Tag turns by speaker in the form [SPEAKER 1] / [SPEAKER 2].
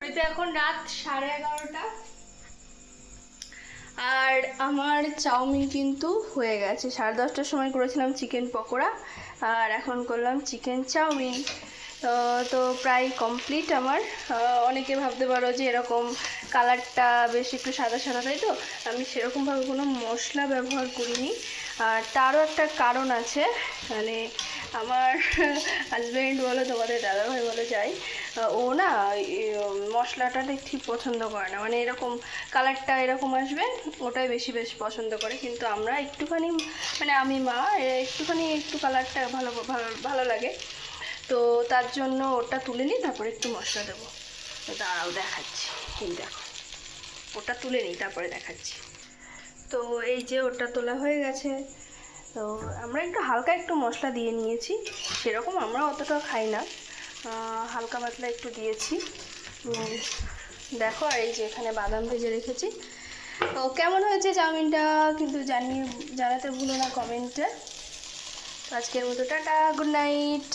[SPEAKER 1] হয়তো এখন রাত 11:30 আর আমার চাউমিন কিন্তু হয়ে গেছে। 10:30টার সময় করেছিলাম চিকেন পকোড়া আর এখন করলাম চিকেন চাউমিন। তো প্রায় কমপ্লিট আমার। অনেকে ভাবতে পারো যে এরকম কালারটা বেশ একটু সাদা সাদা, তাই তো আমি সেরকমভাবে কোনো মশলা ব্যবহার করিনি। আর তারও একটা কারণ আছে, মানে আমার হাজব্যান্ড বলো তোমাদের দাদাভাই বলো যাই, ও না মশলাটা ঠিক পছন্দ করে না, মানে এরকম কালারটা এরকম আসবে ওটাই বেশি পছন্দ করে। কিন্তু আমরা একটুখানি, মানে আমি মা একটু কালারটা ভালো ভালো ভালো লাগে, তো তার জন্য ওটা তুলে নিই, তারপরে একটু মশলা দেবো। তো দাঁড়াও দেখাচ্ছি, এই দেখো ওটা তুলে নিই তারপরে দেখাচ্ছি। তো এই যে ওটা তোলা হয়ে গেছে। তো আমরা একটু হালকা একটু মশলা দিয়ে নিয়েছি, সেরকম আমরা অতটা খাই না, হালকা পাতলা একটু দিয়েছি। দেখো, আর এই যে এখানে বাদাম ভেজে রেখেছি। তো কেমন হয়েছে চাউমিনটা কিন্তু জানাতে ভুলো না কমেন্টে। আজকের মতো টাটা, গুড নাইট।